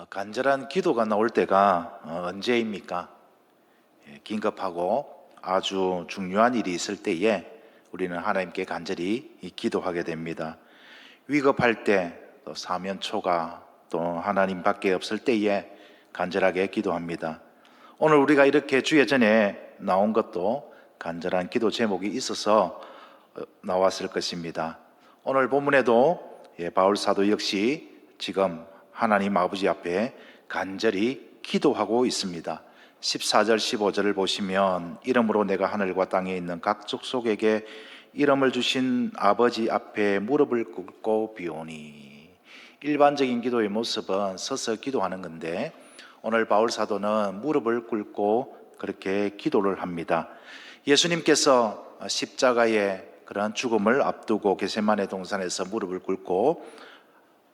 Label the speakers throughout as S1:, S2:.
S1: 간절한 기도가 나올 때가 언제입니까? 긴급하고 아주 중요한 일이 있을 때에 우리는 하나님께 간절히 기도하게 됩니다. 위급할 때, 또 사면초가 또 하나님밖에 없을 때에 간절하게 기도합니다. 오늘 우리가 이렇게 주의 전에 나온 것도 간절한 기도 제목이 있어서 나왔을 것입니다. 오늘 본문에도 바울 사도 역시 지금 하나님 아버지 앞에 간절히 기도하고 있습니다. 14절 15절을 보시면 이름으로 내가 하늘과 땅에 있는 각 족속에게 이름을 주신 아버지 앞에 무릎을 꿇고 비오니. 일반적인 기도의 모습은 서서 기도하는 건데 오늘 바울 사도는 무릎을 꿇고 그렇게 기도를 합니다. 예수님께서 십자가의 그런 죽음을 앞두고 겟세마네 동산에서 무릎을 꿇고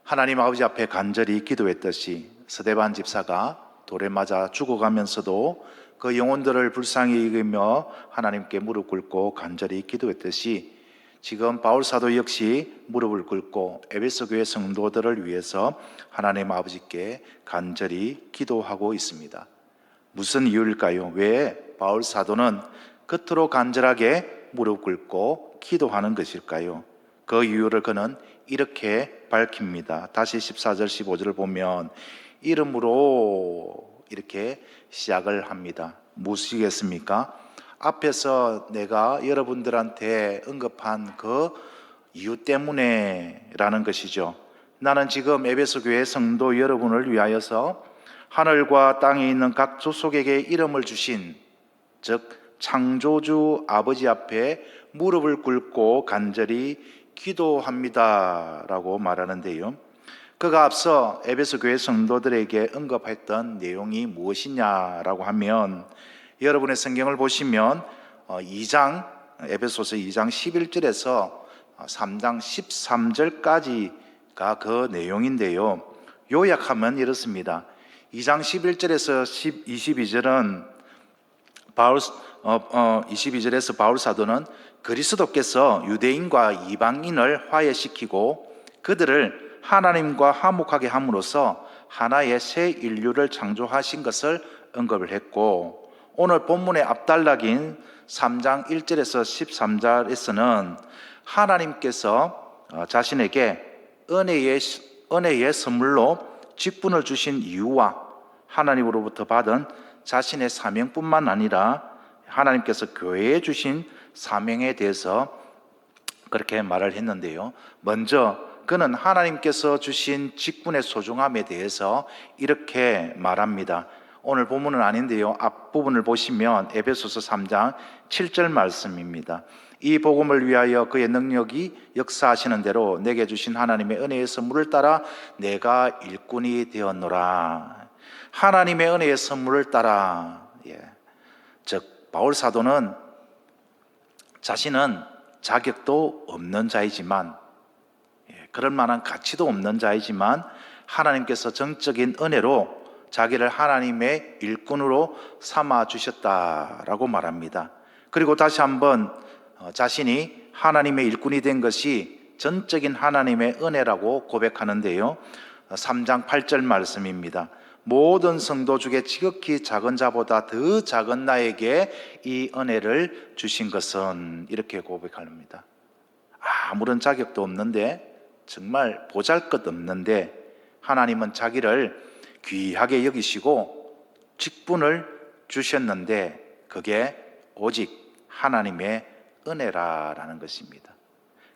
S1: 하나님 아버지 앞에 간절히 기도했듯이 스데반 집사가 돌에 맞아 죽어가면서도 그 영혼들을 불쌍히 여기며 하나님께 무릎 꿇고 간절히 기도했듯이 지금 바울 사도 역시 무릎을 꿇고 에베소 교회 성도들을 위해서 하나님 아버지께 간절히 기도하고 있습니다. 무슨 이유일까요? 왜 바울 사도는 그토록 간절하게 무릎 꿇고 기도하는 것일까요? 그 이유를 그는 이렇게 밝힙니다. 다시 14절 15절을 보면 이름으로 이렇게 시작을 합니다. 무엇이겠습니까? 앞에서 내가 여러분들한테 언급한 그 이유 때문에 라는 것이죠. 나는 지금 에베소 교회 성도 여러분을 위하여서 하늘과 땅에 있는 각 족속에게 이름을 주신, 즉 창조주 아버지 앞에 무릎을 꿇고 간절히 기도합니다 라고 말하는데요, 그가 앞서 에베소 교회 성도들에게 언급했던 내용이 무엇이냐라고 하면 여러분의 성경을 보시면 에베소서 2장 11절에서 3장 13절까지가 그 내용인데요, 요약하면 이렇습니다. 2장 11절에서 22절은 22절에서 바울 사도는 그리스도께서 유대인과 이방인을 화해시키고 그들을 하나님과 화목하게 함으로써 하나의 새 인류를 창조하신 것을 언급을 했고, 오늘 본문의 앞단락인 3장 1절에서 13절에서는 하나님께서 자신에게 은혜의 선물로 직분을 주신 이유와 하나님으로부터 받은 자신의 사명뿐만 아니라 하나님께서 교회에 주신 사명에 대해서 그렇게 말을 했는데요, 먼저 그는 하나님께서 주신 직분의 소중함에 대해서 이렇게 말합니다. 오늘 본문은 아닌데요, 앞부분을 보시면 에베소서 3장 7절 말씀입니다. 이 복음을 위하여 그의 능력이 역사하시는 대로 내게 주신 하나님의 은혜의 선물을 따라 내가 일꾼이 되었노라. 하나님의 은혜의 선물을 따라, 즉 바울 사도는 자신은 자격도 없는 자이지만, 그럴 만한 가치도 없는 자이지만 하나님께서 정적인 은혜로 자기를 하나님의 일꾼으로 삼아 주셨다라고 말합니다. 그리고 다시 한번 자신이 하나님의 일꾼이 된 것이 전적인 하나님의 은혜라고 고백하는데요, 3장 8절 말씀입니다. 모든 성도 중에 지극히 작은 자보다 더 작은 나에게 이 은혜를 주신 것은, 이렇게 고백합니다. 아무런 자격도 없는데, 정말 보잘것없는데 하나님은 자기를 귀하게 여기시고 직분을 주셨는데 그게 오직 하나님의 은혜라는 것입니다.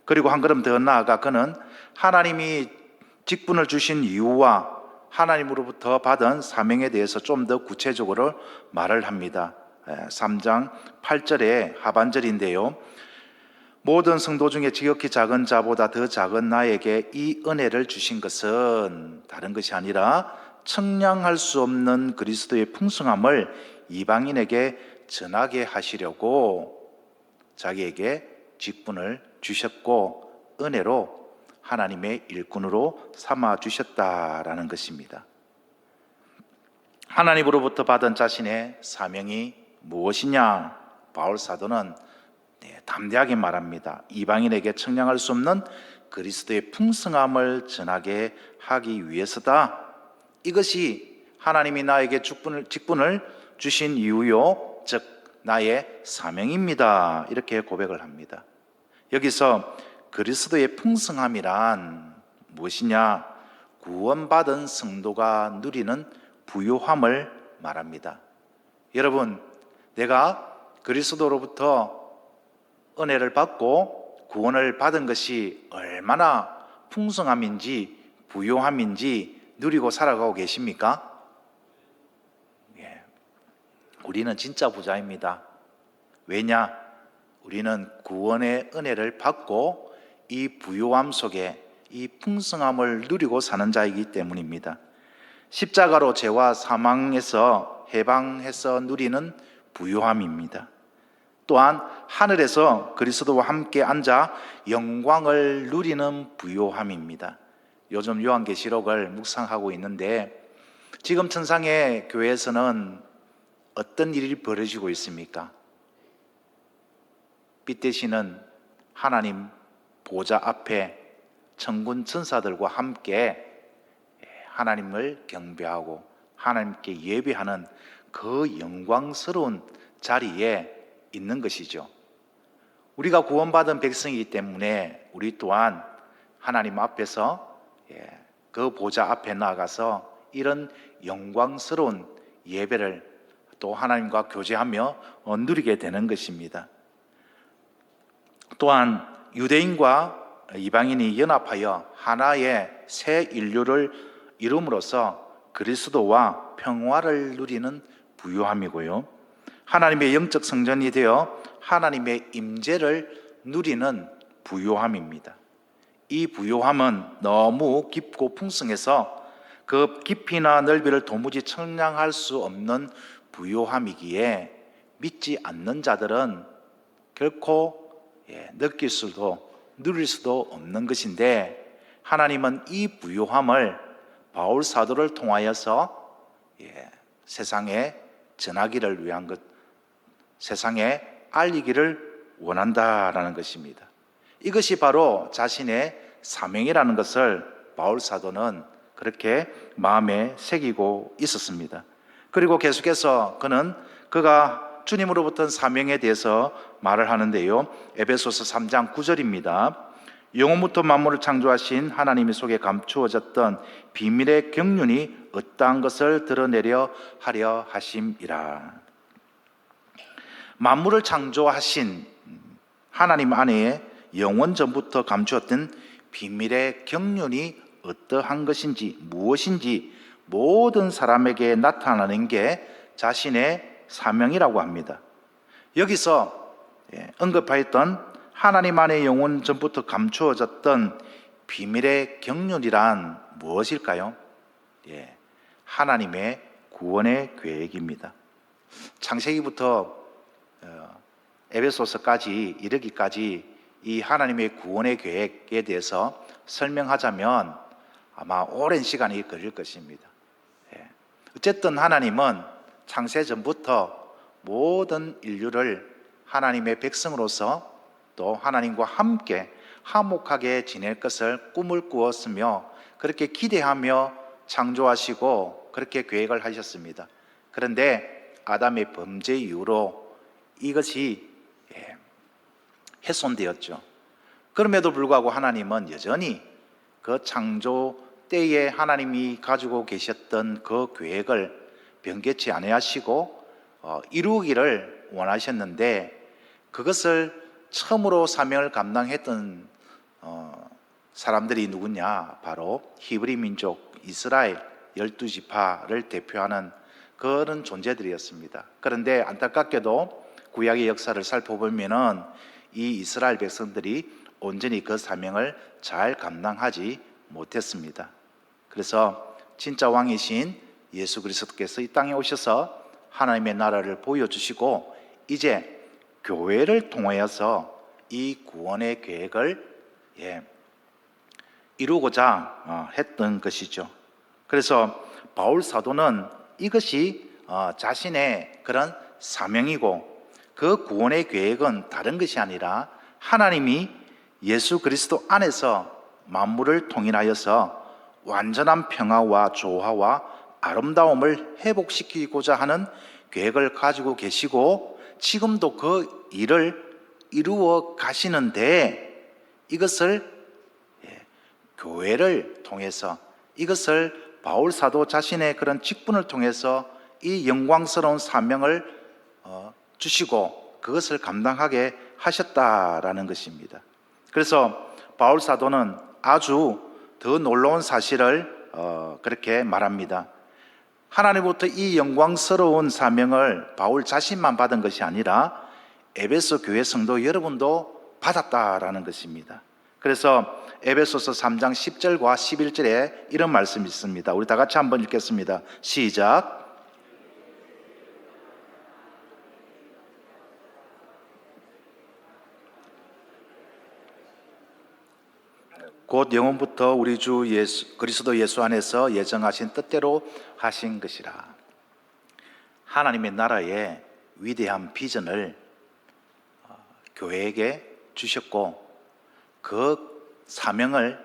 S1: 그리고 한 걸음 더 나아가 그는 하나님이 직분을 주신 이유와 하나님으로부터 받은 사명에 대해서 좀 더 구체적으로 말을 합니다. 3장 8절의 하반절인데요, 모든 성도 중에 지극히 작은 자보다 더 작은 나에게 이 은혜를 주신 것은 다른 것이 아니라 청량할 수 없는 그리스도의 풍성함을 이방인에게 전하게 하시려고 자기에게 직분을 주셨고 은혜로 하나님의 일꾼으로 삼아 주셨다라는 것입니다. 하나님으로부터 받은 자신의 사명이 무엇이냐? 바울 사도는 담대하게 말합니다. 이방인에게 청량할 수 없는 그리스도의 풍성함을 전하게 하기 위해서다. 이것이 하나님이 나에게 직분을 주신 이유요, 즉 나의 사명입니다. 이렇게 고백을 합니다. 여기서 그리스도의 풍성함이란 무엇이냐? 구원받은 성도가 누리는 부요함을 말합니다. 여러분, 내가 그리스도로부터 은혜를 받고 구원을 받은 것이 얼마나 풍성함인지 부요함인지 누리고 살아가고 계십니까? 예. 우리는 진짜 부자입니다. 왜냐? 우리는 구원의 은혜를 받고 이 부요함 속에 이 풍성함을 누리고 사는 자이기 때문입니다. 십자가로 죄와 사망에서 해방해서 누리는 부요함입니다. 또한 하늘에서 그리스도와 함께 앉아 영광을 누리는 부요함입니다. 요즘 요한계시록을 묵상하고 있는데 지금 천상의 교회에서는 어떤 일이 벌어지고 있습니까? 빛 대신은 하나님 보좌 앞에 천군 천사들과 함께 하나님을 경배하고 하나님께 예배하는 그 영광스러운 자리에 있는 것이죠. 우리가 구원받은 백성이기 때문에 우리 또한 하나님 앞에서 그 보좌 앞에 나가서 이런 영광스러운 예배를 또 하나님과 교제하며 누리게 되는 것입니다. 또한 유대인과 이방인이 연합하여 하나의 새 인류를 이룸으로써 그리스도와 평화를 누리는 부요함이고요, 하나님의 영적 성전이 되어 하나님의 임재를 누리는 부요함입니다. 이 부요함은 너무 깊고 풍성해서 그 깊이나 넓이를 도무지 측량할 수 없는 부요함이기에 믿지 않는 자들은 결코 느낄 수도 누릴 수도 없는 것인데, 하나님은 이 부요함을 바울 사도를 통하여서 세상에 전하기를 위한 것, 세상에 알리기를 원한다라는 것입니다. 이것이 바로 자신의 사명이라는 것을 바울 사도는 그렇게 마음에 새기고 있었습니다. 그리고 계속해서 그가 주님으로부터 사명에 대해서 말을 하는데요, 에베소서 3장 9절입니다. 영원부터 만물을 창조하신 하나님의 속에 감추어졌던 비밀의 경륜이 어떠한 것을 드러내려 하려 하심이라. 만물을 창조하신 하나님 안에 영원 전부터 감추었던 비밀의 경륜이 어떠한 것인지 무엇인지 모든 사람에게 나타나는 게 자신의 사명이라고 합니다. 여기서 언급하였던 하나님 안에 영원 전부터 감추어졌던 비밀의 경륜이란 무엇일까요? 하나님의 구원의 계획입니다. 창세기부터 에베소서까지 이르기까지 이 하나님의 구원의 계획에 대해서 설명하자면 아마 오랜 시간이 걸릴 것입니다. 어쨌든 하나님은 창세 전부터 모든 인류를 하나님의 백성으로서 또 하나님과 함께 화목하게 지낼 것을 꿈을 꾸었으며 그렇게 기대하며 창조하시고 그렇게 계획을 하셨습니다. 그런데 아담의 범죄 이후로 이것이 훼손되었죠. 그럼에도 불구하고 하나님은 여전히 그 창조 때에 하나님이 가지고 계셨던 그 계획을 변개치 아니하시고 이루기를 원하셨는데, 그것을 처음으로 사명을 감당했던 사람들이 누구냐? 바로 히브리 민족 이스라엘 12지파를 대표하는 그런 존재들이었습니다. 그런데 안타깝게도 구약의 역사를 살펴보면은 이 이스라엘 백성들이 온전히 그 사명을 잘 감당하지 못했습니다. 그래서 진짜 왕이신 예수 그리스도께서 이 땅에 오셔서 하나님의 나라를 보여주시고 이제 교회를 통하여서 이 구원의 계획을 이루고자 했던 것이죠. 그래서 바울 사도는 이것이 자신의 그런 사명이고, 그 구원의 계획은 다른 것이 아니라 하나님이 예수 그리스도 안에서 만물을 통일하여서 완전한 평화와 조화와 아름다움을 회복시키고자 하는 계획을 가지고 계시고 지금도 그 일을 이루어 가시는데 이것을 교회를 통해서, 이것을 바울 사도 자신의 그런 직분을 통해서 이 영광스러운 사명을 주시고 그것을 감당하게 하셨다라는 것입니다. 그래서 바울 사도는 아주 더 놀라운 사실을 그렇게 말합니다. 하나님부터 이 영광스러운 사명을 바울 자신만 받은 것이 아니라 에베소 교회 성도 여러분도 받았다라는 것입니다. 그래서 에베소서 3장 10절과 11절에 이런 말씀이 있습니다. 우리 다 같이 한번 읽겠습니다. 시작. 곧 영원부터 우리 주 그리스도 예수 안에서 예정하신 뜻대로 하신 것이라. 하나님의 나라의 위대한 비전을 교회에게 주셨고 그 사명을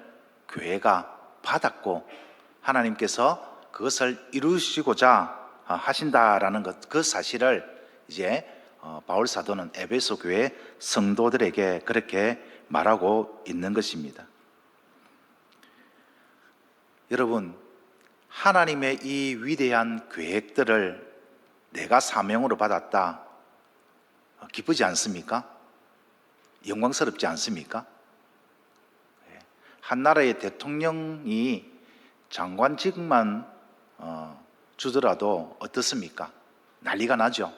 S1: 교회가 받았고 하나님께서 그것을 이루시고자 하신다라는 것, 그 사실을 이제 바울 사도는 에베소 교회 성도들에게 그렇게 말하고 있는 것입니다. 여러분, 하나님의 이 위대한 계획들을 내가 사명으로 받았다. 기쁘지 않습니까? 영광스럽지 않습니까? 한 나라의 대통령이 장관직만 주더라도 어떻습니까? 난리가 나죠.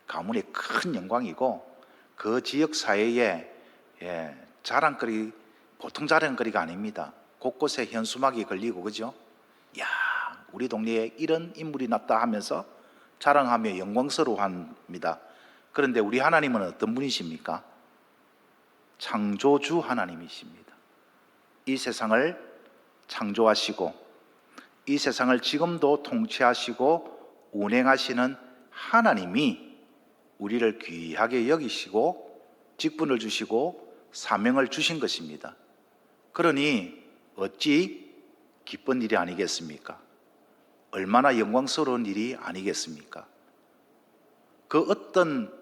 S1: 가문의 큰 영광이고 그 지역 사회에 자랑거리, 보통 자랑거리가 아닙니다. 곳곳에 현수막이 걸리고, 그죠? 야, 우리 동네에 이런 인물이 났다 하면서 자랑하며 영광스러워합니다. 그런데 우리 하나님은 어떤 분이십니까? 창조주 하나님이십니다. 이 세상을 창조하시고 이 세상을 지금도 통치하시고 운행하시는 하나님이 우리를 귀하게 여기시고 직분을 주시고 사명을 주신 것입니다. 그러니 어찌 기쁜 일이 아니겠습니까? 얼마나 영광스러운 일이 아니겠습니까? 그 어떤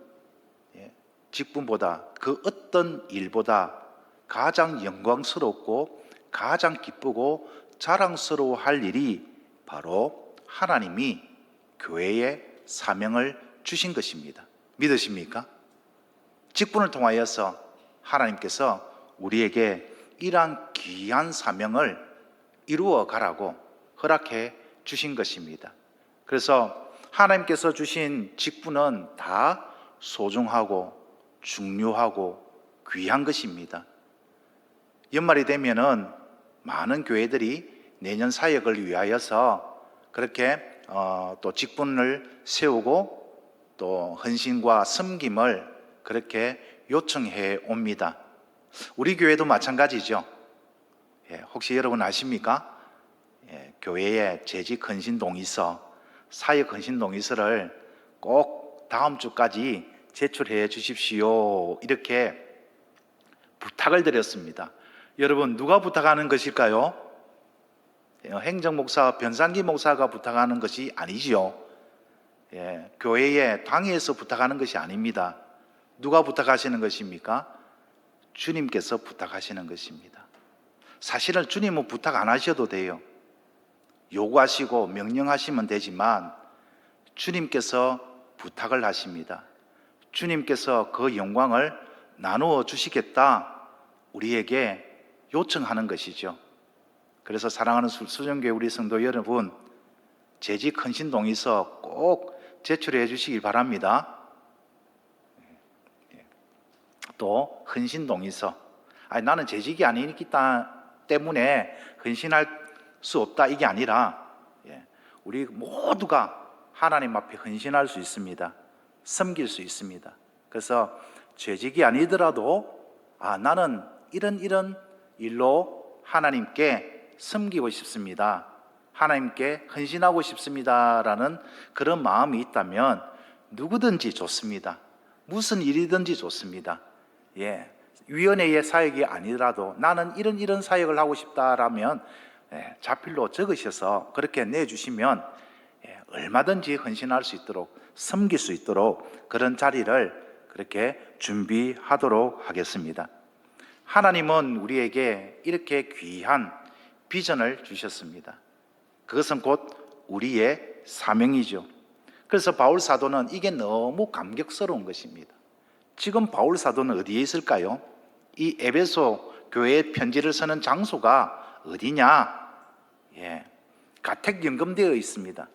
S1: 직분보다, 그 어떤 일보다 가장 영광스럽고 가장 기쁘고 자랑스러워 할 일이 바로 하나님이 교회에 사명을 주신 것입니다. 믿으십니까? 직분을 통하여서 하나님께서 우리에게 이러한 귀한 사명을 이루어 가라고 허락해 주신 것입니다. 그래서 하나님께서 주신 직분은 다 소중하고 중요하고 귀한 것입니다. 연말이 되면은 많은 교회들이 내년 사역을 위하여서 그렇게 또 직분을 세우고 또 헌신과 섬김을 그렇게 요청해 옵니다. 우리 교회도 마찬가지죠. 혹시 여러분 아십니까? 교회에 재직 헌신 동의서, 사역 헌신 동의서를 꼭 다음 주까지 제출해 주십시오. 이렇게 부탁을 드렸습니다. 여러분, 누가 부탁하는 것일까요? 행정목사, 변상기 목사가 부탁하는 것이 아니지요. 교회의 당회에서 부탁하는 것이 아닙니다. 누가 부탁하시는 것입니까? 주님께서 부탁하시는 것입니다. 사실은 주님은 부탁 안 하셔도 돼요. 요구하시고 명령하시면 되지만 주님께서 부탁을 하십니다. 주님께서 그 영광을 나누어 주시겠다 우리에게 요청하는 것이죠. 그래서 사랑하는 수정교회 우리 성도 여러분, 재직 헌신 동의서 꼭 제출해 주시기 바랍니다. 또 헌신 동의서, 나는 재직이 아니기 때문에 헌신할 수 없다, 이게 아니라 우리 모두가 하나님 앞에 헌신할 수 있습니다. 섬길 수 있습니다. 그래서 재직이 아니더라도 나는 이런 일로 하나님께 섬기고 싶습니다, 하나님께 헌신하고 싶습니다라는 그런 마음이 있다면 누구든지 좋습니다. 무슨 일이든지 좋습니다. 위원회의 사역이 아니더라도 나는 이런 사역을 하고 싶다라면 자필로 적으셔서 그렇게 내주시면 얼마든지 헌신할 수 있도록, 섬길 수 있도록 그런 자리를 그렇게 준비하도록 하겠습니다. 하나님은 우리에게 이렇게 귀한 비전을 주셨습니다. 그것은 곧 우리의 사명이죠. 그래서 바울 사도는 이게 너무 감격스러운 것입니다. 지금 바울 사도는 어디에 있을까요? 이 에베소 교회에 편지를 쓰는 장소가 어디냐? 가택연금되어 있습니다.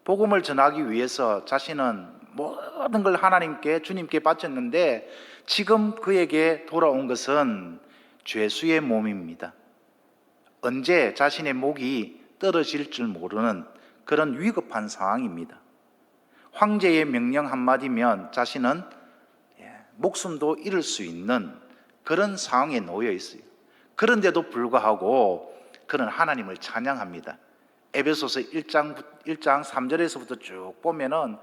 S1: 복음을 전하기 위해서 자신은 모든 걸 하나님께, 주님께 바쳤는데 지금 그에게 돌아온 것은 죄수의 몸입니다. 언제 자신의 목이 떨어질 줄 모르는 그런 위급한 상황입니다. 황제의 명령 한마디면 자신은 목숨도 잃을 수 있는 그런 상황에 놓여 있어요. 그런데도 불구하고 그는 하나님을 찬양합니다. 에베소서 1장 3절에서부터 쭉 보면은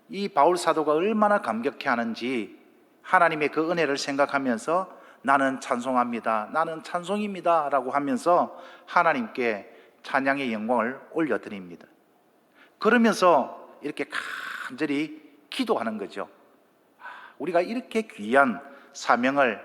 S1: 이 바울 사도가 얼마나 감격해 하는지 하나님의 그 은혜를 생각하면서 나는 찬송합니다, 나는 찬송입니다 라고 하면서 하나님께 찬양의 영광을 올려드립니다. 그러면서 이렇게 간절히 기도하는 거죠. 우리가 이렇게 귀한 사명을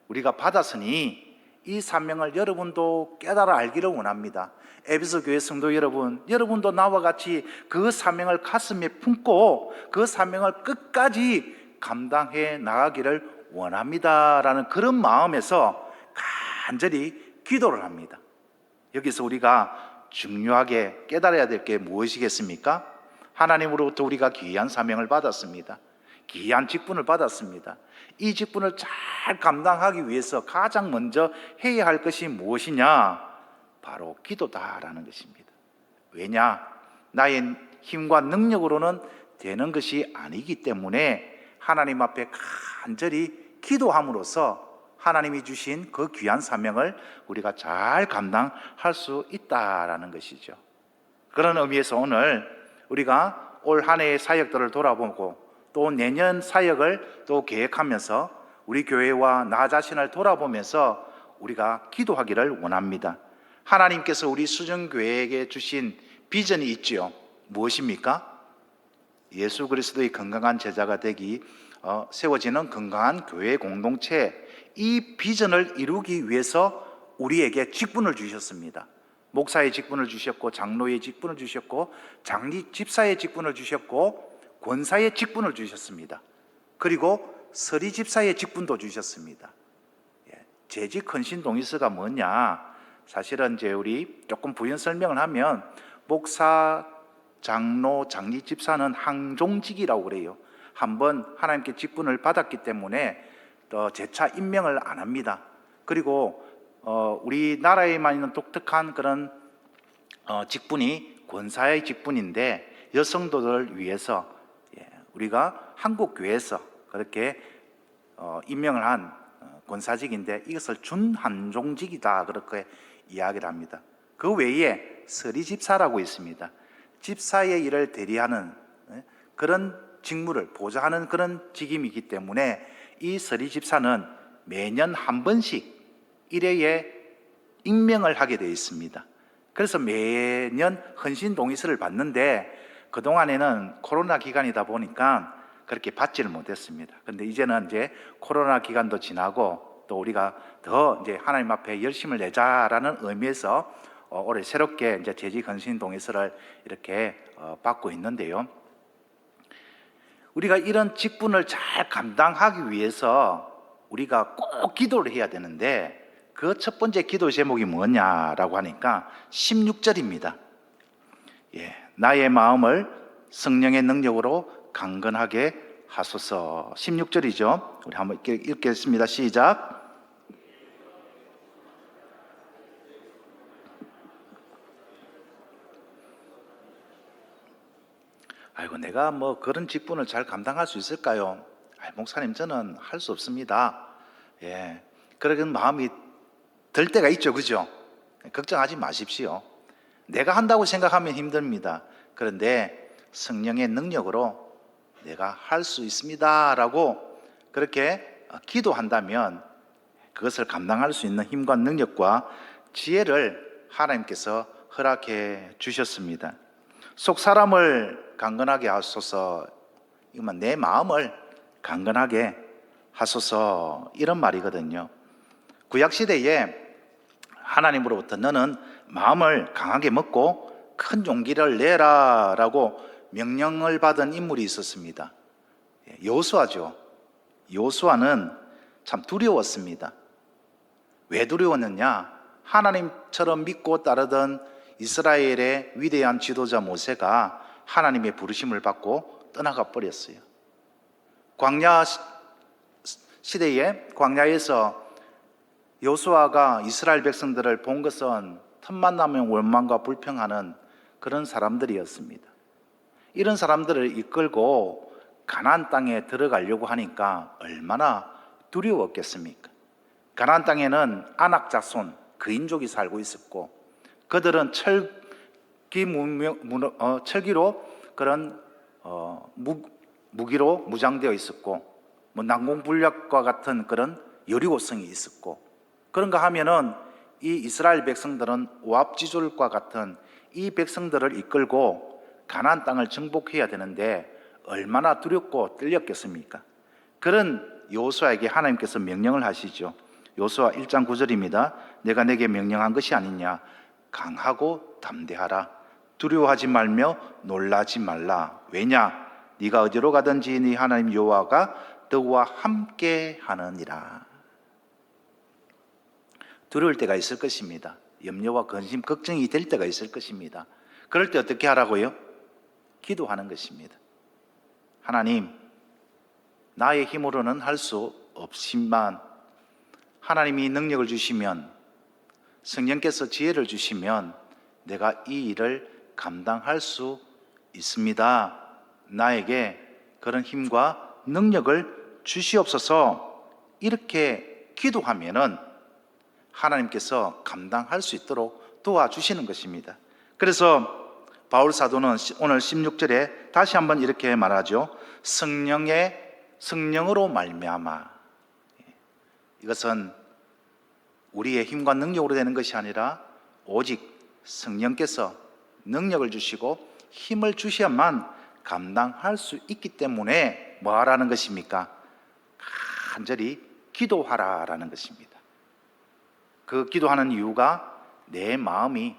S1: 우리가 받았으니 이 사명을 여러분도 깨달아 알기를 원합니다. 에베소 교회 성도 여러분, 여러분도 나와 같이 그 사명을 가슴에 품고 그 사명을 끝까지 감당해 나가기를 원합니다라는 그런 마음에서 간절히 기도를 합니다. 여기서 우리가 중요하게 깨달아야 될 게 무엇이겠습니까? 하나님으로부터 우리가 귀한 사명을 받았습니다. 귀한 직분을 받았습니다. 이 직분을 잘 감당하기 위해서 가장 먼저 해야 할 것이 무엇이냐? 바로 기도다라는 것입니다. 왜냐? 나의 힘과 능력으로는 되는 것이 아니기 때문에 하나님 앞에 간절히 기도함으로써 하나님이 주신 그 귀한 사명을 우리가 잘 감당할 수 있다라는 것이죠. 그런 의미에서 오늘 우리가 올 한 해의 사역들을 돌아보고 또 내년 사역을 또 계획하면서 우리 교회와 나 자신을 돌아보면서 우리가 기도하기를 원합니다. 하나님께서 우리 수정교회에게 주신 비전이 있지요. 무엇입니까? 예수 그리스도의 건강한 제자가 되기, 세워지는 건강한 교회 공동체, 이 비전을 이루기 위해서 우리에게 직분을 주셨습니다. 목사의 직분을 주셨고, 장로의 직분을 주셨고, 장리 집사의 직분을 주셨고, 권사의 직분을 주셨습니다. 그리고 서리 집사의 직분도 주셨습니다. 재직 헌신 동의서가 뭐냐? 사실은 이제 우리 조금 부연 설명을 하면 목사, 장로, 장리 집사는 항종직이라고 그래요. 한번 하나님께 직분을 받았기 때문에 또 재차 임명을 안 합니다. 그리고 우리나라에만 있는 독특한 그런 직분이 권사의 직분인데 여성도들을 위해서 우리가 한국 교회에서 그렇게 임명을 한 권사직인데 이것을 준한종직이다 그렇게 이야기를 합니다. 그 외에 서리집사라고 있습니다. 집사의 일을 대리하는 그런 직무를 보좌하는 그런 직임이기 때문에 이 서리집사는 매년 한 번씩 1회에 임명을 하게 되어 있습니다. 그래서 매년 헌신 동의서를 받는데 그동안에는 코로나 기간이다 보니까 그렇게 받지를 못했습니다. 그런데 이제는 이제 코로나 기간도 지나고 또 우리가 더 이제 하나님 앞에 열심을 내자라는 의미에서 올해 새롭게 이제 재직 헌신 동의서를 이렇게 받고 있는데요. 우리가 이런 직분을 잘 감당하기 위해서 우리가 꼭 기도를 해야 되는데 그 첫 번째 기도 제목이 뭐냐라고 하니까 16절입니다. 나의 마음을 성령의 능력으로 강건하게 하소서. 16절이죠. 우리 한번 읽겠습니다. 시작. 아이고, 내가 뭐 그런 직분을 잘 감당할 수 있을까요? 목사님, 저는 할 수 없습니다. 그런 마음이 들 때가 있죠, 그죠? 걱정하지 마십시오. 내가 한다고 생각하면 힘듭니다. 그런데 성령의 능력으로 내가 할 수 있습니다 라고 그렇게 기도한다면 그것을 감당할 수 있는 힘과 능력과 지혜를 하나님께서 허락해 주셨습니다. 속 사람을 강건하게 하소서, 이건 내 마음을 강건하게 하소서, 이런 말이거든요. 구약시대에 하나님으로부터 너는 마음을 강하게 먹고 큰 용기를 내라 라고 명령을 받은 인물이 있었습니다. 여호수아죠. 여호수아는 참 두려웠습니다. 왜 두려웠느냐? 하나님처럼 믿고 따르던 이스라엘의 위대한 지도자 모세가 하나님의 부르심을 받고 떠나가 버렸어요. 광야 시대에 광야에서 여호수아가 이스라엘 백성들을 본 것은 틈만 나면 원망과 불평하는 그런 사람들이었습니다. 이런 사람들을 이끌고 가나안 땅에 들어가려고 하니까 얼마나 두려웠겠습니까? 가나안 땅에는 아낙 자손 그인족이 살고 있었고, 그들은 철기로 그런 무기로 무장되어 있었고, 난공불락과 같은 그런 여리고성이 있었고, 그런가 하면은 이 이스라엘 백성들은 오합지졸과 같은 이 백성들을 이끌고 가나안 땅을 정복해야 되는데 얼마나 두렵고 떨렸겠습니까? 그런 여호수아에게 하나님께서 명령을 하시죠. 여호수아 1장 9절입니다. 내가 내게 명령한 것이 아니냐? 강하고 담대하라. 두려워하지 말며 놀라지 말라. 왜냐? 네가 어디로 가든지 네 하나님 여호와가 너와 함께 하느니라. 두려울 때가 있을 것입니다. 염려와 근심, 걱정이 될 때가 있을 것입니다. 그럴 때 어떻게 하라고요? 기도하는 것입니다. 하나님, 나의 힘으로는 할 수 없지만 하나님이 능력을 주시면, 성령께서 지혜를 주시면 내가 이 일을 감당할 수 있습니다. 나에게 그런 힘과 능력을 주시옵소서. 이렇게 기도하면은 하나님께서 감당할 수 있도록 도와주시는 것입니다. 그래서 바울 사도는 오늘 16절에 다시 한번 이렇게 말하죠. 성령으로 말미암아. 이것은 우리의 힘과 능력으로 되는 것이 아니라 오직 성령께서 능력을 주시고 힘을 주셔야만 감당할 수 있기 때문에 뭐 하라는 것입니까? 간절히 기도하라라는 것입니다. 그 기도하는 이유가 내 마음이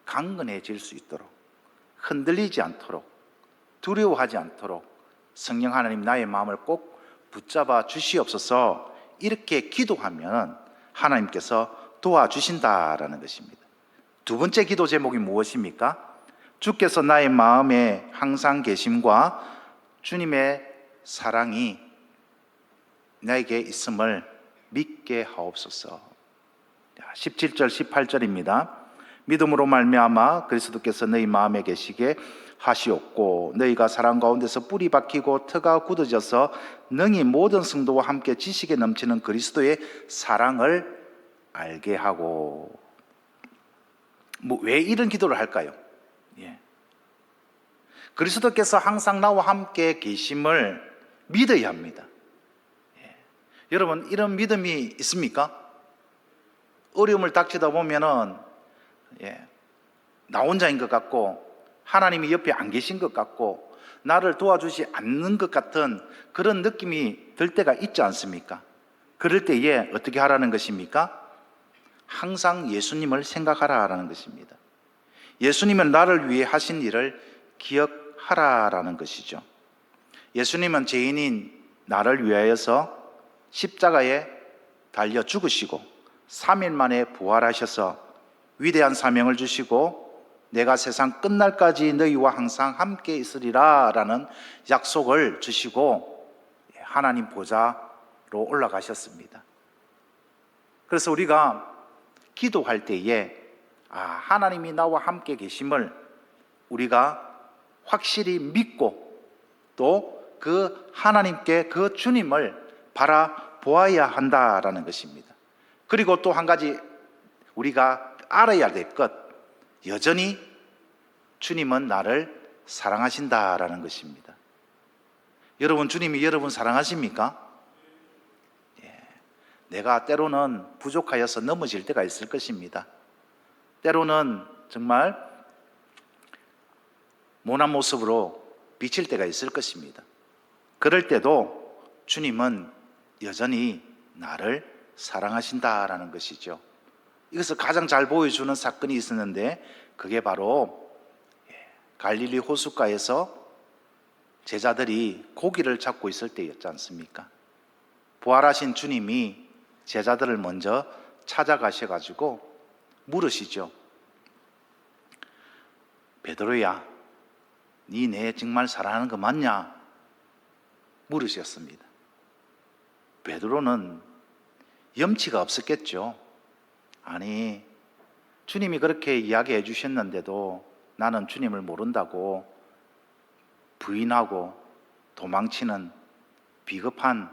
S1: 강건해질 수 있도록, 흔들리지 않도록, 두려워하지 않도록 성령 하나님 나의 마음을 꼭 붙잡아 주시옵소서. 이렇게 기도하면 하나님께서 도와주신다라는 것입니다. 두 번째 기도 제목이 무엇입니까? 주께서 나의 마음에 항상 계심과 주님의 사랑이 나에게 있음을 믿게 하옵소서. 17절 18절입니다. 믿음으로 말미암아 그리스도께서 너희 마음에 계시게 하시옵고 너희가 사랑 가운데서 뿌리 박히고 터가 굳어져서 능히 모든 성도와 함께 지식에 넘치는 그리스도의 사랑을 알게 하고. 왜 이런 기도를 할까요? 그리스도께서 항상 나와 함께 계심을 믿어야 합니다. 여러분, 이런 믿음이 있습니까? 어려움을 닥치다 보면은 나 혼자인 것 같고 하나님이 옆에 안 계신 것 같고 나를 도와주지 않는 것 같은 그런 느낌이 들 때가 있지 않습니까? 그럴 때에 어떻게 하라는 것입니까? 항상 예수님을 생각하라라는 것입니다. 예수님은 나를 위해 하신 일을 기억하라라는 것이죠. 예수님은 죄인인 나를 위하여서 십자가에 달려 죽으시고 3일 만에 부활하셔서 위대한 사명을 주시고 내가 세상 끝날까지 너희와 항상 함께 있으리라 라는 약속을 주시고 하나님 보좌로 올라가셨습니다. 그래서 우리가 기도할 때에 하나님이 나와 함께 계심을 우리가 확실히 믿고 또 그 하나님께 그 주님을 바라보아야 한다라는 것입니다. 그리고 또 한 가지 우리가 알아야 될 것, 여전히 주님은 나를 사랑하신다라는 것입니다. 여러분, 주님이 여러분 사랑하십니까? 내가 때로는 부족하여서 넘어질 때가 있을 것입니다. 때로는 정말 모난 모습으로 비칠 때가 있을 것입니다. 그럴 때도 주님은 여전히 나를 사랑하신다라는 것이죠. 이것을 가장 잘 보여주는 사건이 있었는데, 그게 바로 갈릴리 호숫가에서 제자들이 고기를 잡고 있을 때였지 않습니까? 부활하신 주님이 제자들을 먼저 찾아가셔가지고 물으시죠. 베드로야, 니 내 정말 사랑하는 거 맞냐? 물으셨습니다. 베드로는 염치가 없었겠죠. 아니, 주님이 그렇게 이야기해 주셨는데도 나는 주님을 모른다고 부인하고 도망치는 비겁한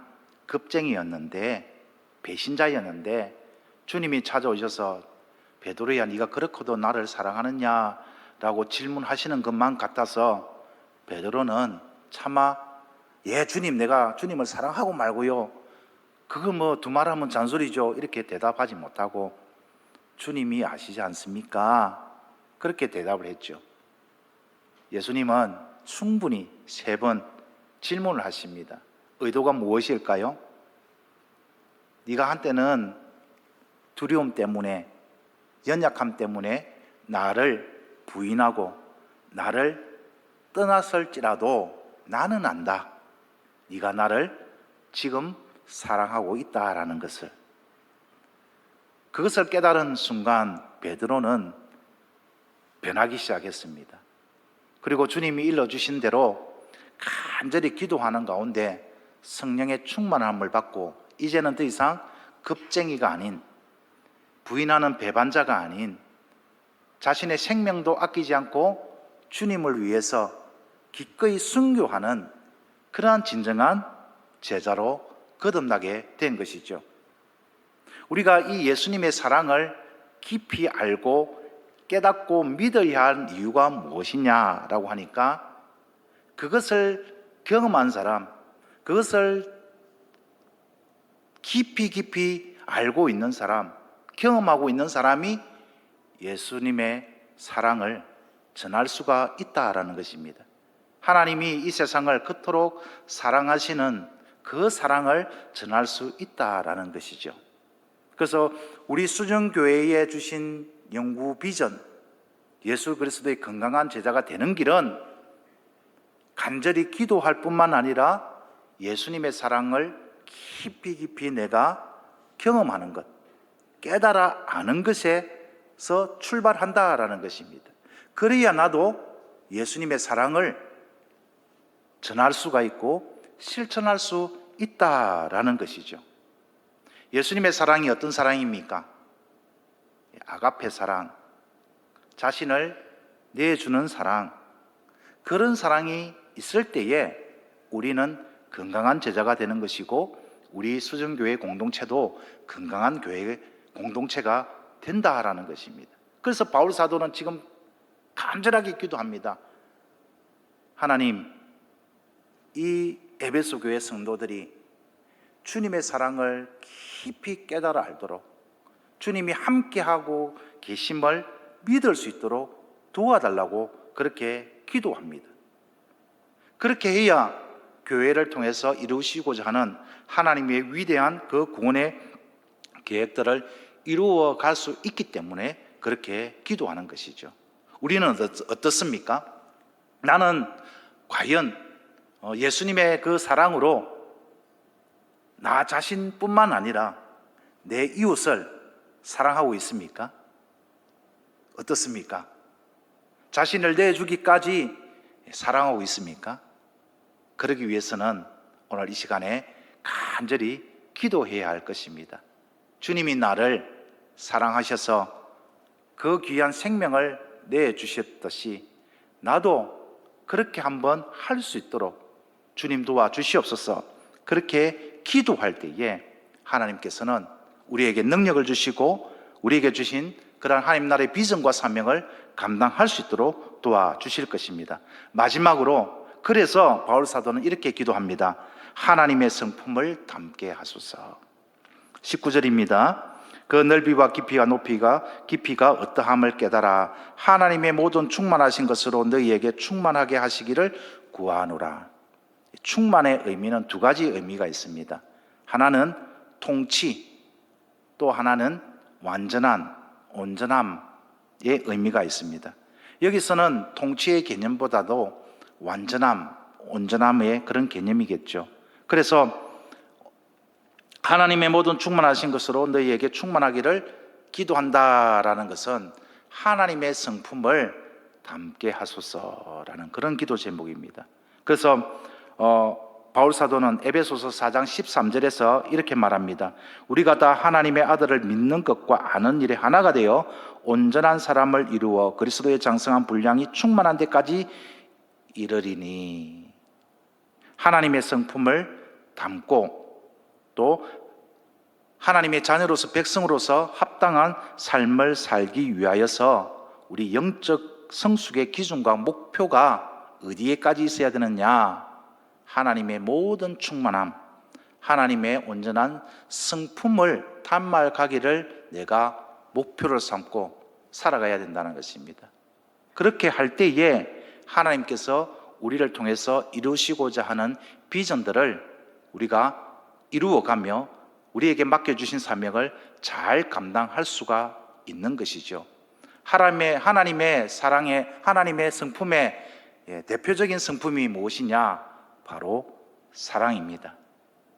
S1: 겁쟁이였는데, 배신자였는데, 주님이 찾아오셔서 베드로야, 네가 그렇게도 나를 사랑하느냐? 라고 질문하시는 것만 같아서 베드로는 차마 예 주님, 내가 주님을 사랑하고 말고요, 그거 뭐 두말하면 잔소리죠, 이렇게 대답하지 못하고 주님이 아시지 않습니까? 그렇게 대답을 했죠. 예수님은 충분히 3번 질문을 하십니다. 의도가 무엇일까요? 네가 한때는 두려움 때문에, 연약함 때문에 나를 부인하고 나를 떠났을지라도 나는 안다. 네가 나를 지금 사랑하고 있다라는 것을. 그것을 깨달은 순간 베드로는 변하기 시작했습니다. 그리고 주님이 일러주신 대로 간절히 기도하는 가운데 성령의 충만함을 받고, 이제는 더 이상 겁쟁이가 아닌, 부인하는 배반자가 아닌, 자신의 생명도 아끼지 않고 주님을 위해서 기꺼이 순교하는 그러한 진정한 제자로 거듭나게 된 것이죠. 우리가 이 예수님의 사랑을 깊이 알고 깨닫고 믿어야 할 이유가 무엇이냐라고 하니까, 그것을 경험한 사람, 그것을 깊이 알고 있는 사람, 경험하고 있는 사람이 예수님의 사랑을 전할 수가 있다라는 것입니다. 하나님이 이 세상을 그토록 사랑하시는 그 사랑을 전할 수 있다라는 것이죠. 그래서 우리 수정교회에 주신 영구 비전, 예수 그리스도의 건강한 제자가 되는 길은 간절히 기도할 뿐만 아니라 예수님의 사랑을 깊이 내가 경험하는 것, 깨달아 아는 것에서 출발한다라는 것입니다. 그래야 나도 예수님의 사랑을 전할 수가 있고 실천할 수 있다라는 것이죠. 예수님의 사랑이 어떤 사랑입니까? 아가페 사랑, 자신을 내주는 사랑, 그런 사랑이 있을 때에 우리는 건강한 제자가 되는 것이고, 우리 수정교회 공동체도 건강한 교회 공동체가 된다라는 것입니다. 그래서 바울 사도는 지금 간절하게 기도합니다. 하나님, 이 에베소 교회 성도들이 주님의 사랑을 깊이 깨달아 알도록, 주님이 함께하고 계심을 믿을 수 있도록 도와달라고 그렇게 기도합니다. 그렇게 해야 교회를 통해서 이루시고자 하는 하나님의 위대한 그 구원의 계획들을 이루어 갈 수 있기 때문에 그렇게 기도하는 것이죠. 우리는 어떻습니까? 나는 과연 예수님의 그 사랑으로 나 자신뿐만 아니라 내 이웃을 사랑하고 있습니까? 어떻습니까? 자신을 내주기까지 사랑하고 있습니까? 그러기 위해서는 오늘 이 시간에 간절히 기도해야 할 것입니다. 주님이 나를 사랑하셔서 그 귀한 생명을 내주셨듯이 나도 그렇게 한번 할 수 있도록 주님 도와주시옵소서. 그렇게 기도할 때에 하나님께서는 우리에게 능력을 주시고 우리에게 주신 그러한 하나님 나라의 비전과 사명을 감당할 수 있도록 도와주실 것입니다. 마지막으로 그래서 바울 사도는 이렇게 기도합니다. 하나님의 성품을 담게 하소서. 19절입니다. 그 넓이와 깊이가 어떠함을 깨달아 하나님의 모든 충만하신 것으로 너희에게 충만하게 하시기를 구하노라. 충만의 의미는 두 가지 의미가 있습니다. 하나는 통치, 또 하나는 완전한, 온전함의 의미가 있습니다. 여기서는 통치의 개념보다도 완전함, 온전함의 그런 개념이겠죠. 그래서 하나님의 모든 충만하신 것으로 너희에게 충만하기를 기도한다라는 것은 하나님의 성품을 담게 하소서라는 그런 기도 제목입니다. 그래서 바울 사도는 에베소서 4장 13절에서 이렇게 말합니다. 우리가 다 하나님의 아들을 믿는 것과 아는 일에 하나가 되어 온전한 사람을 이루어 그리스도의 장성한 분량이 충만한 데까지 이르리니. 하나님의 성품을 담고 또 하나님의 자녀로서 백성으로서 합당한 삶을 살기 위하여서 우리 영적 성숙의 기준과 목표가 어디에까지 있어야 되느냐? 하나님의 모든 충만함, 하나님의 온전한 성품을 닮아가기를 내가 목표를 삼고 살아가야 된다는 것입니다. 그렇게 할 때에 하나님께서 우리를 통해서 이루시고자 하는 비전들을 우리가 이루어가며 우리에게 맡겨주신 사명을 잘 감당할 수가 있는 것이죠. 하나님의 사랑의, 하나님의 성품의 대표적인 성품이 무엇이냐? 바로 사랑입니다.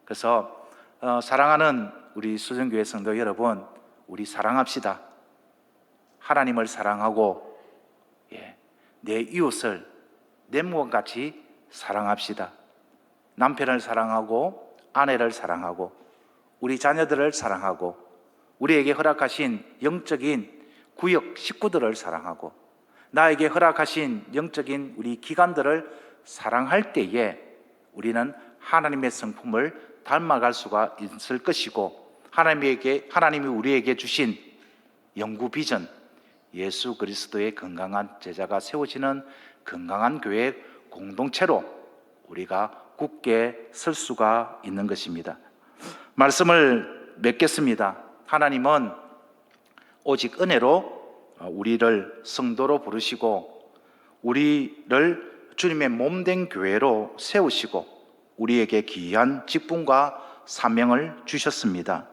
S1: 그래서 사랑하는 우리 수정교회 성도 여러분, 우리 사랑합시다. 하나님을 사랑하고 내 이웃을 내 몸같이 사랑합시다. 남편을 사랑하고 아내를 사랑하고 우리 자녀들을 사랑하고 우리에게 허락하신 영적인 구역 식구들을 사랑하고 나에게 허락하신 영적인 우리 기관들을 사랑할 때에 우리는 하나님의 성품을 닮아갈 수가 있을 것이고 하나님이 우리에게 주신 영구 비전, 예수 그리스도의 건강한 제자가 세워지는 건강한 교회 공동체로 우리가 굳게 설 수가 있는 것입니다. 말씀을 맺겠습니다. 하나님은 오직 은혜로 우리를 성도로 부르시고 우리를 주님의 몸된 교회로 세우시고 우리에게 귀한 직분과 사명을 주셨습니다.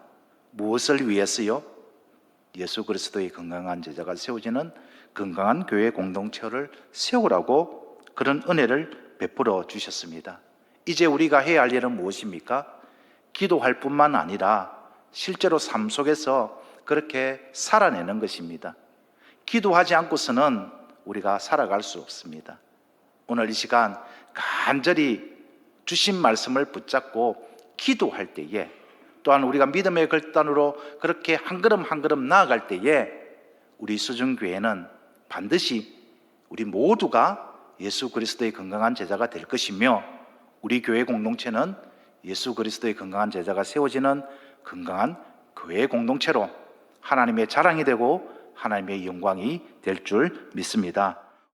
S1: 무엇을 위해서요? 예수 그리스도의 건강한 제자가 세워지는 건강한 교회 공동체를 세우라고 그런 은혜를 베풀어 주셨습니다. 이제 우리가 해야 할 일은 무엇입니까? 기도할 뿐만 아니라 실제로 삶 속에서 그렇게 살아내는 것입니다. 기도하지 않고서는 우리가 살아갈 수 없습니다. 오늘 이 시간 간절히 주신 말씀을 붙잡고 기도할 때에 또한 우리가 믿음의 결단으로 그렇게 한 걸음 한 걸음 나아갈 때에 우리 수중교회는 반드시 우리 모두가 예수 그리스도의 건강한 제자가 될 것이며 우리 교회 공동체는 예수 그리스도의 건강한 제자가 세워지는 건강한 교회 공동체로 하나님의 자랑이 되고 하나님의 영광이 될 줄 믿습니다.